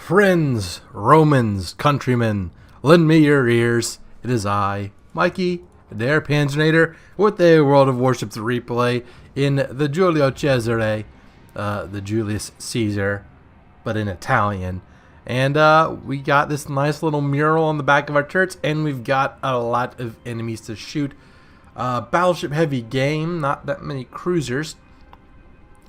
Friends, Romans, countrymen, lend me your ears. It is I, Mikey, their Panzernator, with a World of Warships replay in the Giulio Cesare, the Julius Caesar, but in Italian. And we got this nice little mural on the back of our turrets, and we've got a lot of enemies to shoot. Battleship heavy game, not that many cruisers.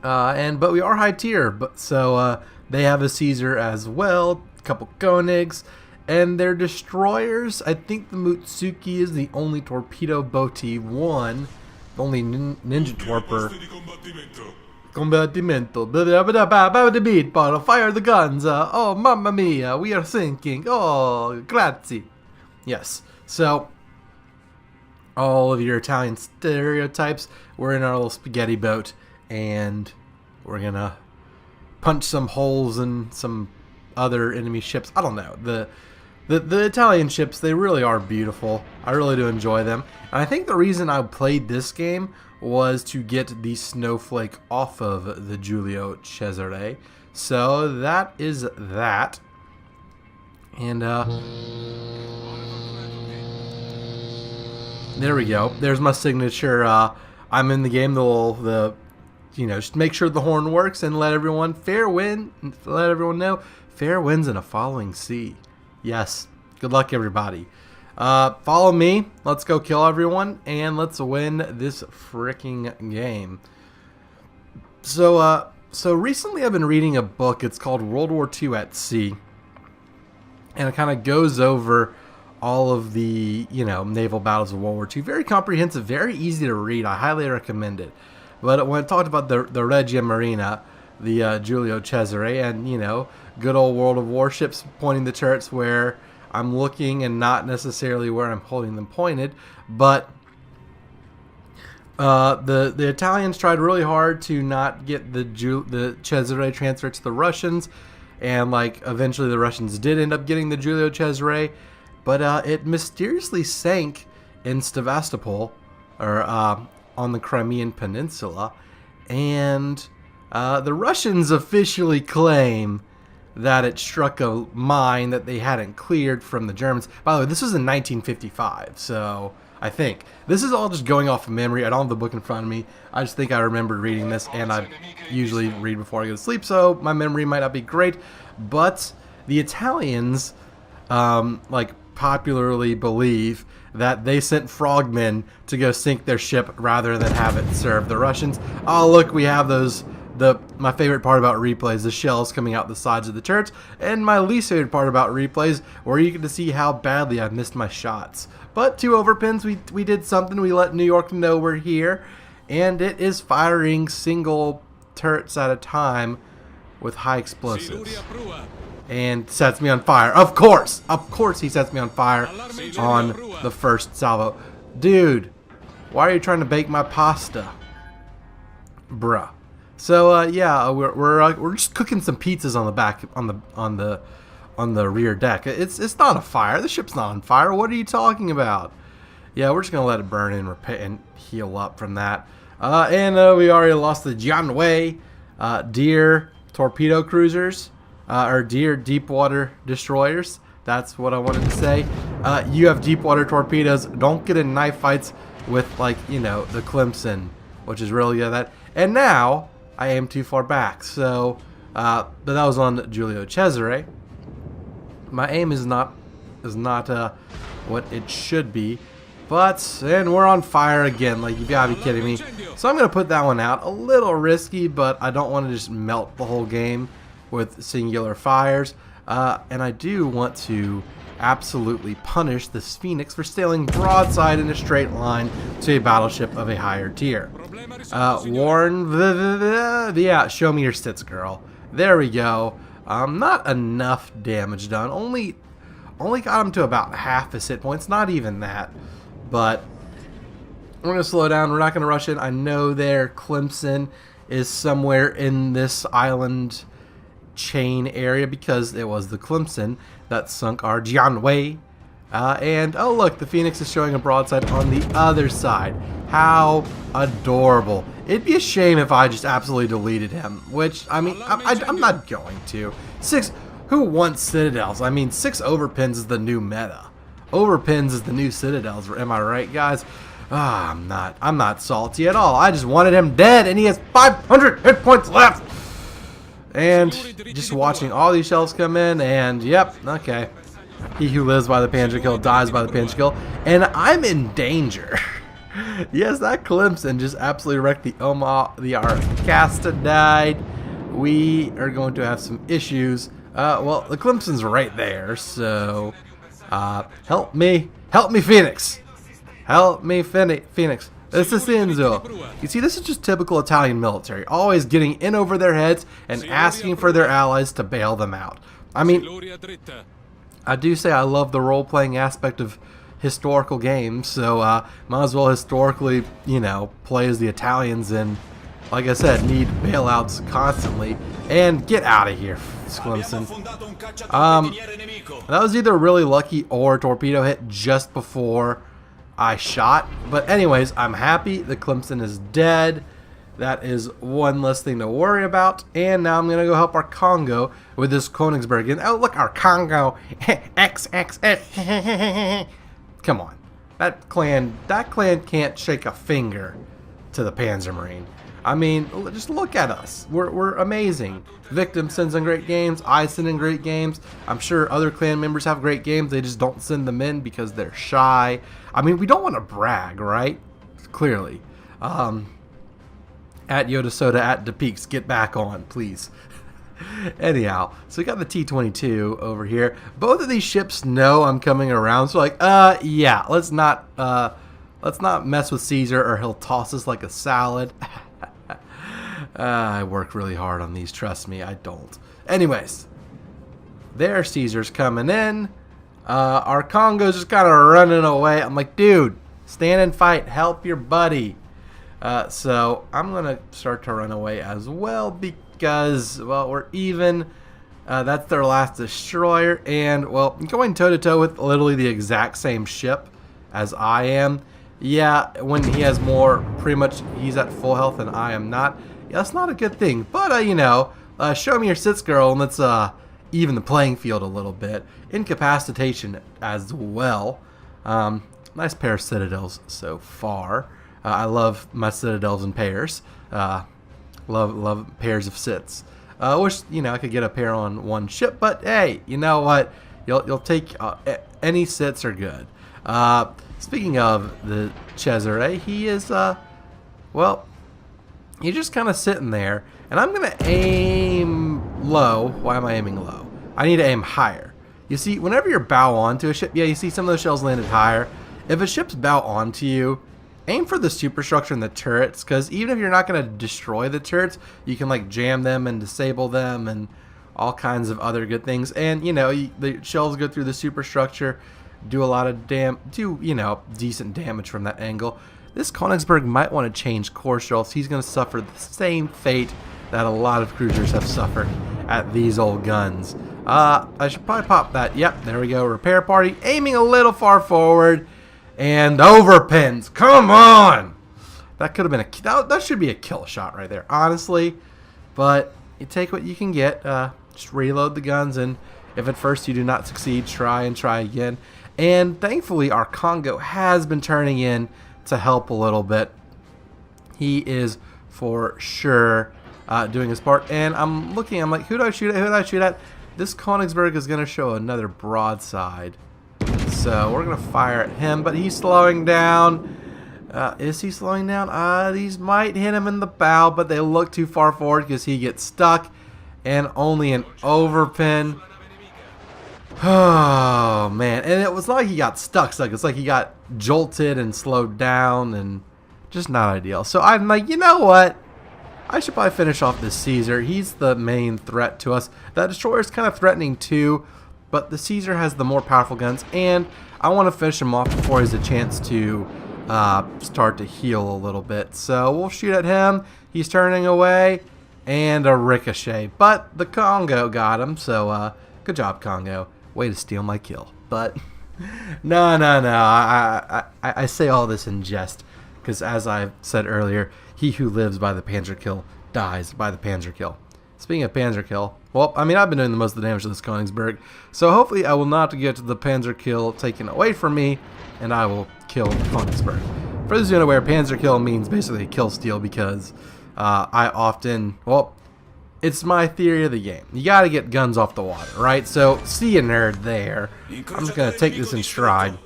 But we are high tier, so they have a Caesar as well, a couple Koenigs, and their destroyers. I think the Mutsuki is the only torpedo boaty one, the only ninja torper. Combattimento. Fire the guns. Oh, mamma mia, we are sinking. Oh, grazie. Yes. So, all of your Italian stereotypes. We're in our little spaghetti boat, and we're gonna punch some holes in some other enemy ships. I don't know. The Italian ships, they really are beautiful. I really do enjoy them. And I think the reason I played this game was to get the snowflake off of the Giulio Cesare. So that is that. And there we go. There's my signature. I'm in the game. Just make sure the horn works and let everyone know fair winds in a following sea. Yes. Good luck, everybody. Follow me. Let's go kill everyone and let's win this freaking game. So recently I've been reading a book. It's called World War II at Sea, and it kind of goes over all of the naval battles of World War II. Very comprehensive, very easy to read. I highly recommend it. But when it talked about the Regia Marina, the Giulio Cesare, and good old World of Warships, pointing the turrets where I'm looking and not necessarily where I'm holding them pointed, but the Italians tried really hard to not get the Cesare transferred to the Russians, and eventually the Russians did end up getting the Giulio Cesare, but it mysteriously sank in Sevastopol, or on the Crimean Peninsula, and the Russians officially claim that it struck a mine that they hadn't cleared from the Germans. By the way, this was in 1955, so I think. This is all just going off of memory. I don't have the book in front of me. I just think I remember reading this, and I usually read before I go to sleep, so my memory might not be great. But the Italians, popularly believe that they sent frogmen to go sink their ship rather than have it serve the Russians. Oh, look, we have those. My favorite part about replays, the shells coming out the sides of the turrets, and my least favorite part about replays, where you get to see how badly I missed my shots. But 2 overpins, we did something. We let New York know we're here, and it is firing single turrets at a time with high explosives, and sets me on fire. Of course he sets me on fire on the first salvo. Dude, why are you trying to bake my pasta, bruh? So yeah, we're just cooking some pizzas on the back on the rear deck. It's not a fire. The ship's not on fire. What are you talking about? Yeah, we're just gonna let it burn and heal up from that. And we already lost the Janway, dear torpedo cruisers, or dear deep water destroyers. That's what I wanted to say. You have deep water torpedoes. Don't get in knife fights with the Clemson, which is really good at that. And now I aim too far back, so but that was on Giulio Cesare. My aim is not what it should be, and we're on fire again. You gotta be kidding me. So I'm gonna put that one out. A little risky, but I don't want to just melt the whole game with singular fires, and I do want to absolutely punish this Phoenix for sailing broadside in a straight line to a battleship of a higher tier. Yeah, show me your sits, girl. There we go. Not enough damage done. Only got him to about half his hit points. Not even that. But we're gonna slow down. We're not gonna rush in. I know their Clemson is somewhere in this island chain area, because it was the Clemson that sunk our Janway. And oh look, the Phoenix is showing a broadside on the other side. How adorable. It'd be a shame if I just absolutely deleted him, which, I mean, I'm not going to. Who wants citadels? I mean, 6 overpins is the new meta. Overpins is the new citadels. Am I right, guys? Ah, I'm not salty at all. I just wanted him dead, and he has 500 hit points left. And just watching all these shells come in, and yep, okay. He who lives by the Panzer kill dies by the Panzer kill, and I'm in danger. Yes, that Clemson just absolutely wrecked the Arcasta died. We are going to have some issues. Well, the Clemson's right there, so help me, Phoenix. Help me, Phoenix. This is Enzo. You see, this is just typical Italian military, always getting in over their heads and asking for their allies to bail them out. I mean, I do say I love the role-playing aspect of historical games, so might as well historically, you know, play as the Italians and, like I said, need bailouts constantly. And get out of here, Clemson. That was either really lucky or a torpedo hit just before I shot. But anyways, I'm happy the Clemson is dead. That is one less thing to worry about. And now I'm going to go help our Congo with this Königsberg. And oh, look, our Congo. XXX. Come on. That clan can't shake a finger to the Panzermarine. I mean, just look at us. We're amazing. Victim sends in great games. I send in great games. I'm sure other clan members have great games. They just don't send them in because they're shy. I mean, we don't want to brag, right? Clearly. At Yoda Soda, at DePeaks, get back on, please. Anyhow, so we got the T-22 over here. Both of these ships know I'm coming around, so like, yeah, let's not mess with Caesar or he'll toss us like a salad. I work really hard on these, trust me, I don't. Anyways, there Caesar's coming in. Our Congo's just kind of running away. I'm like, dude, stand and fight, help your buddy. So I'm going to start to run away as well because, well, we're even. That's their last destroyer. And, well, going toe-to-toe with literally the exact same ship as I am. Yeah, when he has more, pretty much he's at full health and I am not. Yeah, that's not a good thing. But, you know, show me your sits, girl, and let's even the playing field a little bit. Incapacitation as well. Nice pair of citadels so far. I love my citadels in pairs. Love pairs of sits. Wish, you know, I could get a pair on one ship, but hey, you know what? You'll take any sits are good. Speaking of the Cesare, he is well, he's just kind of sitting there, and I'm gonna aim low. Why am I aiming low? I need to aim higher. You see, whenever you're bow onto a ship, yeah, you see some of those shells landed higher. If a ship's bow onto you, aim for the superstructure and the turrets, because even if you're not going to destroy the turrets, you can like jam them and disable them and all kinds of other good things. And you know, the shells go through the superstructure, do a lot of decent damage from that angle. This Königsberg might want to change course, or else he's going to suffer the same fate that a lot of cruisers have suffered at these old guns. I should probably pop that. Yep, there we go. Repair party, aiming a little far forward. And overpins. Come on! That could have been that should be a kill shot right there, honestly. But you take what you can get. Just reload the guns, and if at first you do not succeed, try and try again. And thankfully, our Congo has been turning in to help a little bit. He is for sure doing his part. And I'm looking. I'm like, who do I shoot at? Who do I shoot at? This Königsberg is going to show another broadside. So we're going to fire at him, but he's slowing down. Is he slowing down? These might hit him in the bow, but they look too far forward because he gets stuck. And only an overpin. Oh, man. And it was like he got stuck. It's like he got jolted and slowed down and just not ideal. So I'm like, you know what? I should probably finish off this Caesar. He's the main threat to us. That destroyer is kind of threatening too. But the Caesar has the more powerful guns, and I want to finish him off before he has a chance to start to heal a little bit. So we'll shoot at him. He's turning away, and a ricochet. But the Congo got him, so good job, Congo. Way to steal my kill. But no. I say all this in jest, because as I said earlier, he who lives by the Panzer kill dies by the Panzer kill. Speaking of Panzer kill, Well, I mean, I've been doing the most of the damage to this Königsberg, so hopefully I will not get the Panzer kill taken away from me, and I will kill Königsberg. For those who are unaware, Panzer kill means basically kill steal because I often, well, it's my theory of the game. You gotta get guns off the water, right? So, see a nerd there. I'm just gonna take this in stride.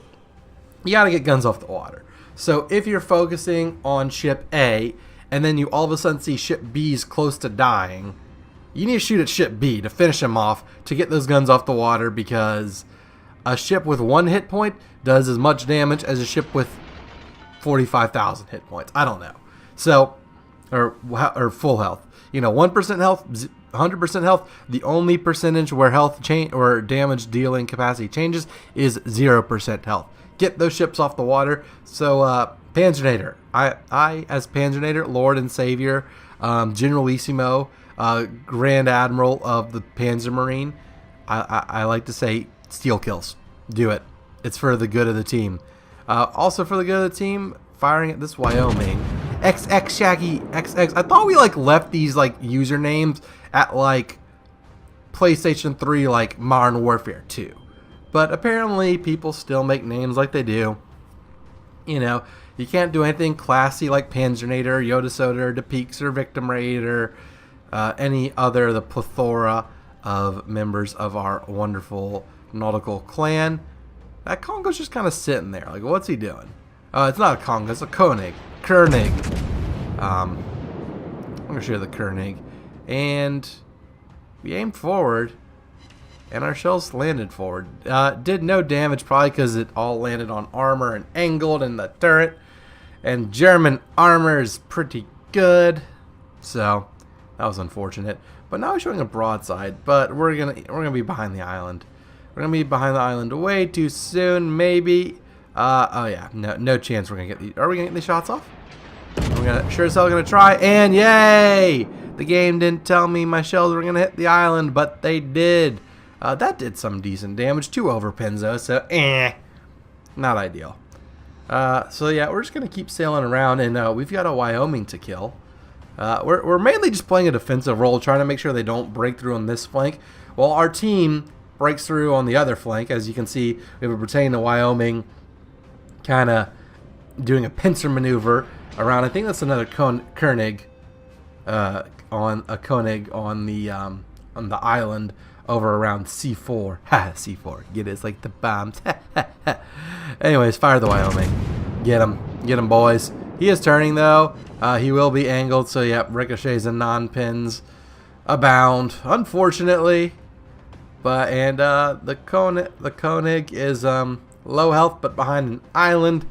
You gotta get guns off the water. So, if you're focusing on ship A, and then you all of a sudden see ship B's close to dying, you need to shoot at ship B to finish him off to get those guns off the water, because a ship with 1 hit point does as much damage as a ship with 45,000 hit points. I don't know. So, or full health. You know, 1% health, 100% health. The only percentage where health change or damage dealing capacity changes is 0% health. Get those ships off the water. So, Panzernator. I as Panzernator, Lord and Savior, Generalissimo, Grand Admiral of the Panzer Marine. I like to say, steal kills. Do it. It's for the good of the team. Also for the good of the team, firing at this Wyoming. XX Shaggy XX. I thought we like left these like usernames at like PlayStation 3 like Modern Warfare 2. But apparently people still make names like they do. You know, you can't do anything classy like Panzernator, Yoda Soda, DePeaks, or Victim Raid, or any other the plethora of members of our wonderful nautical clan. That Congo's just kind of sitting there. Like, what's he doing? It's not a Congo, it's a Koenig. I'm going to show you the Koenig. And we aimed forward, and our shells landed forward. Did no damage, probably because it all landed on armor and angled in the turret. And German armor is pretty good. So, that was unfortunate. But now we're showing a broadside, but we're gonna be behind the island. We're gonna be behind the island way too soon, maybe. Oh yeah, no chance we're gonna get these. Are we gonna get these shots off? We're gonna sure as hell gonna try, and yay! The game didn't tell me my shells were gonna hit the island, but they did. That did some decent damage. 2 overpins though, so not ideal. So yeah, we're just gonna keep sailing around, and we've got a Wyoming to kill. We're mainly just playing a defensive role, trying to make sure they don't break through on this flank, while our team breaks through on the other flank. As you can see, we have a Britannia to Wyoming kind of doing a pincer maneuver around. I think that's another Koenig on the island over around C4. Ha, C4. Get it? It's like the bombs. Anyways, fire the Wyoming. Get him, boys. He is turning though. He will be angled. So yep, ricochets and non-pins abound, unfortunately. But the Koenig is low health, but behind an island.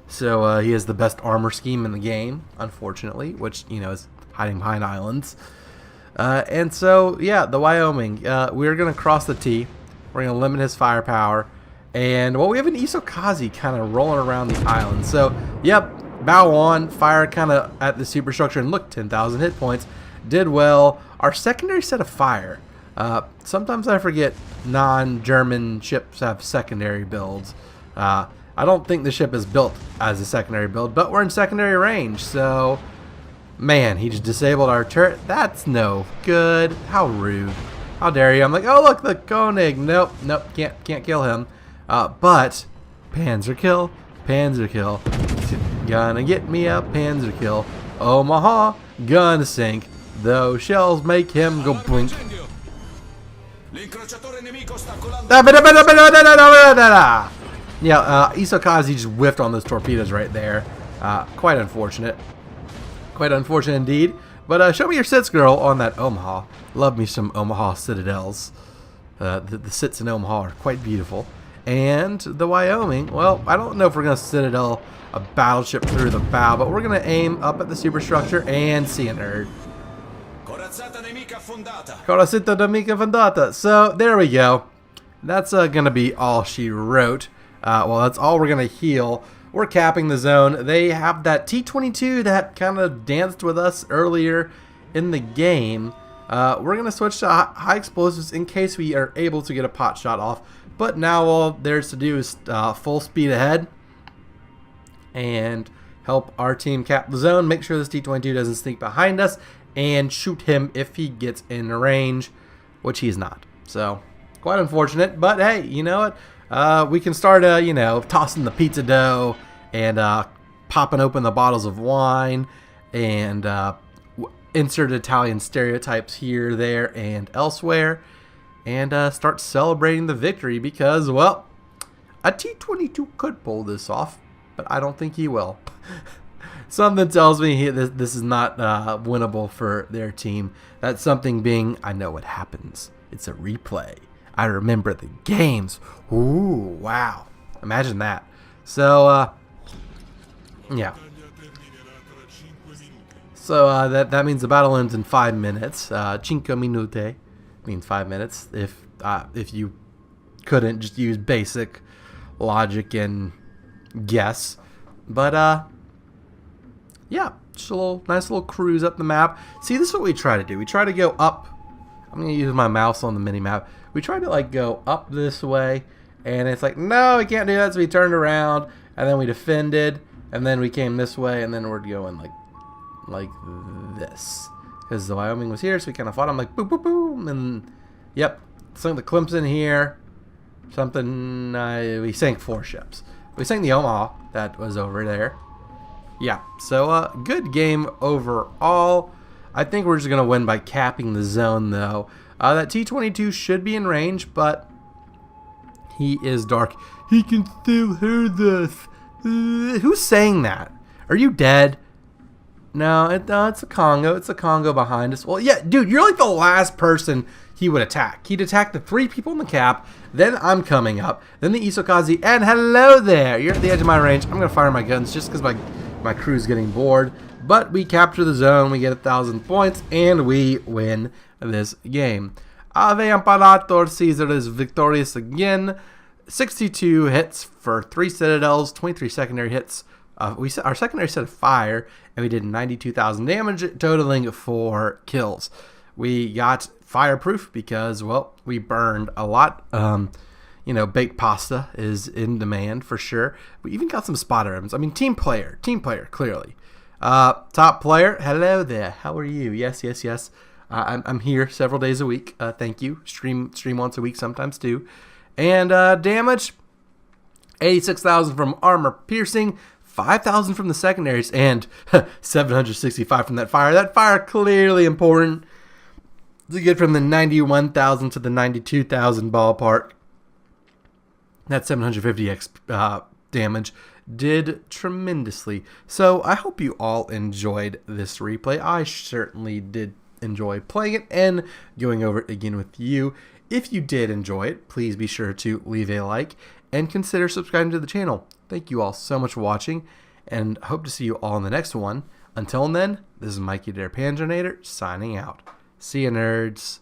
So he has the best armor scheme in the game, unfortunately, which, you know, is hiding behind islands. And so, yeah, the Wyoming, we're going to cross the T. We're going to limit his firepower. And, well, we have an Isokazi kind of rolling around the island. So, yep, bow on, fire kind of at the superstructure, and look, 10,000 hit points. Did well. Our secondary set of fire. Sometimes I forget non-German ships have secondary builds. I don't think the ship is built as a secondary build, but we're in secondary range, so... Man, he just disabled our turret. That's no good. How rude. How dare you? I'm like, oh, look, the Koenig. Nope, can't kill him. But, Panzer kill. Gonna get me a Panzer kill. Omaha, gonna sink. Those shells make him go blink. Yeah, Isokazi just whiffed on those torpedoes right there. Quite unfortunate. Quite unfortunate indeed. But show me your sits, girl, on that Omaha. Love me some Omaha citadels. The sits in Omaha are quite beautiful. And the Wyoming, well, I don't know if we're going to citadel a battleship through the bow, but we're going to aim up at the superstructure and see a nerd. Corazzata nemica fondata. So, there we go. That's going to be all she wrote. Well, that's all we're going to heal. We're capping the zone. They have that T-22 that kind of danced with us earlier in the game. We're going to switch to high explosives in case we are able to get a pot shot off. But now all there's to do is full speed ahead and help our team cap the zone. Make sure this T-22 doesn't sneak behind us and shoot him if he gets in range. which he's not. So, quite unfortunate. But hey, you know what? We can start, you know, tossing the pizza dough and popping open the bottles of wine and insert Italian stereotypes here, there, and elsewhere, and start celebrating the victory because, well, a T-22 could pull this off, but I don't think he will. Something tells me this is not winnable for their team. That's something being, I know what happens. It's a replay. I remember the games. Ooh, wow. Imagine that. So, yeah. So that means the battle ends in 5 minutes. 5 minute means 5 minutes. If you couldn't just use basic logic and guess, but yeah, just a nice little cruise up the map. See, this is what we try to do. We try to go up. I'm gonna use my mouse on the mini map. We try to like go up this way, and it's like, no, we can't do that. So we turned around, and then we defended, and then we came this way, and then we're going like this, because the Wyoming was here, so we kind of fought them like boom, boom, boom, and yep, sunk the Clemson here. Something we sank 4 ships. We sank the Omaha that was over there. Yeah, so good game overall. I think we're just gonna win by capping the zone though. That T-22 should be in range, but he is dark. He can still hear us. Who's saying that? Are you dead? No, it's a Congo. It's a Congo behind us. Well, yeah, dude, you're like the last person he would attack. He'd attack the 3 people in the cap, then I'm coming up, then the Isokazi, and hello there. You're at the edge of my range. I'm going to fire my guns just because my crew's getting bored. But we capture the zone, we get 1,000 points, and we win this game. Ave Imperator Caesar is victorious again. 62 hits for 3 citadels, 23 secondary hits. Our secondary set of fire, and we did 92,000 damage, totaling 4 kills. We got fireproof because, well, we burned a lot. You know, baked pasta is in demand for sure. We even got some spot items. I mean, team player, clearly. Top player, hello there. How are you? Yes. I'm here several days a week. Thank you. Stream once a week, sometimes too. And damage, 86,000 from armor piercing. 5,000 from the secondaries, and 765 from that fire. That fire clearly important to get from the 91,000 to the 92,000 ballpark. That 750x damage did tremendously. So I hope you all enjoyed this replay. I certainly did enjoy playing it and going over it again with you. If you did enjoy it, please be sure to leave a like and consider subscribing to the channel. Thank you all so much for watching, and hope to see you all in the next one. Until then, this is Mikey Panzernator signing out. See you, nerds.